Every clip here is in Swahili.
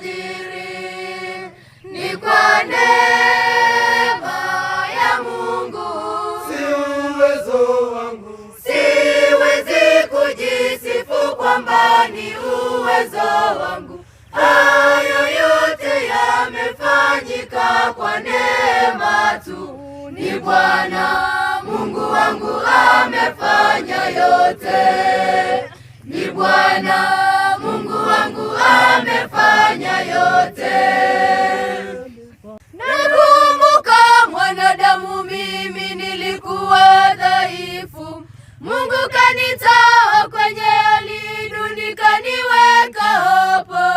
utajiri, ni kwa neema ya Mungu, si uwezo wangu. Siwezi kujisifu kwamba ni uwezo wangu, hayo yote yamefanyika kwa neema tu. Ni Bwana Mungu wangu amefanya yote, ni Bwana Mungu wangu amefanya yote. Nakumbuka mwanadamu mimi nilikuwa dhaifu, Mungu kanitoa kwenye hali duni kaniweka hapa.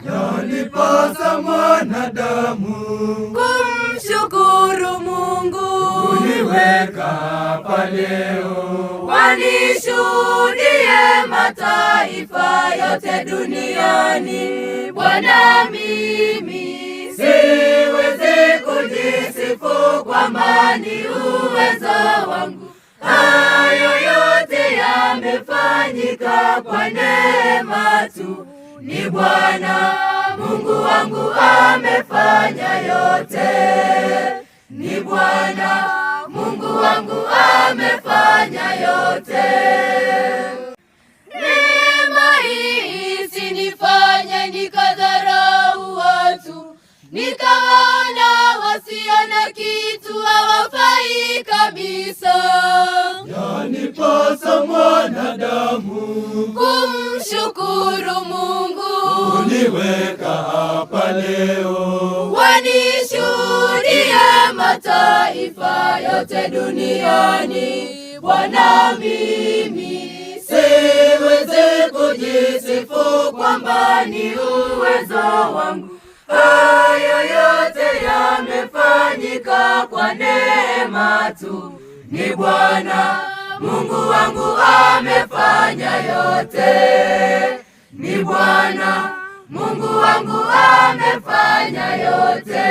Yanipasa mwanadamu kumshukuru Mungu, uniweka hapa leo, wanishuhudie mataifa yote duniani. Bwana, mimi siwezi kujisifu kwamba ni uwezo wangu, hayo yote yamefanyika kwa neema tu. Ni Bwana Mungu wangu amefanya yote, ni Bwana Mungu wangu amefanya yote. Neema hii isinifanye nikadharau watu, nikaona wasio na kitu hawafai kabisa. yanipasa mwanadamu kumshukuru Mungu, uniweka hapa leo, wanishuhudie mataifa yote duniani. Bwana, mimi siwezi kujisifu kwamba ni uwezo wangu, hayo yote yamefanyika kwa neema tu. Ni Bwana Mungu wangu amefanya yote, ni Bwana Mungu wangu amefanya yote.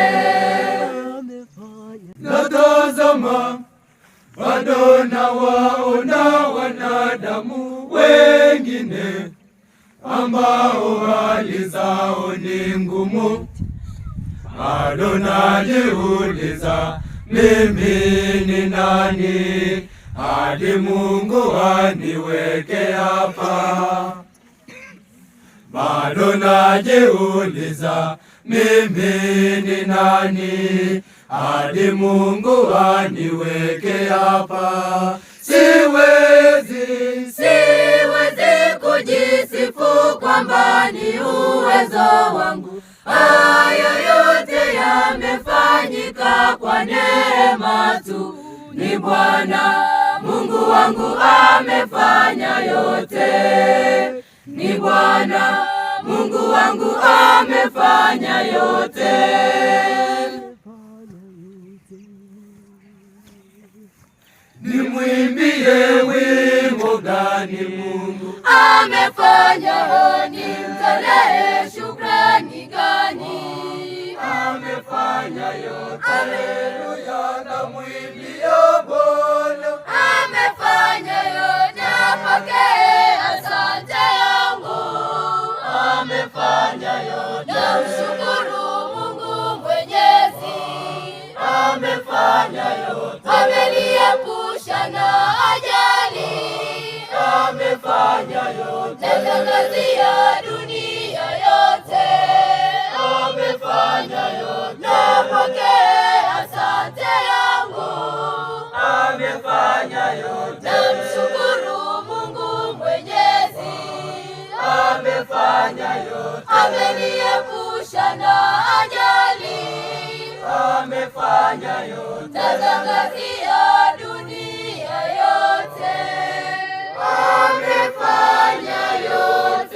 natazama bado nawaona wanadamu wengine ambao hali zao ni ngumu. Bado najiuliza mimi ni nani hadi Mungu aniweke hapa. Bado najiuliza mimi ni nani hadi Mungu aniweke hapa. Siwezi kujisifu kwamba ni uwezo wangu, hayo yote yamefanyika kwa neema tu. Ni Bwana Mungu wangu amefanya yote, ni Bwana Mungu wangu amefanya yote. Nimwimbie wimbo gani Mungu amefanya? Nimtolee shukrani gani? amefanya yote. Haleluya, namwimbia Bwana. Amefanya yote, apokee asante yangu. Amefanya yote. Namshukuru Mungu Mwenyezi. Amefanya yote. Ameniepusha na ajali. Amefanya yote. Natangazia dunia yote. Amefanya yote. Napokee asante yangu. Amefanya yote. Namshukuru Mungu Mwenyezi. Amefanya yote. Ameniepusha na ajali. Amefanya yote. Natangazia dunia yote. Amefanya yote.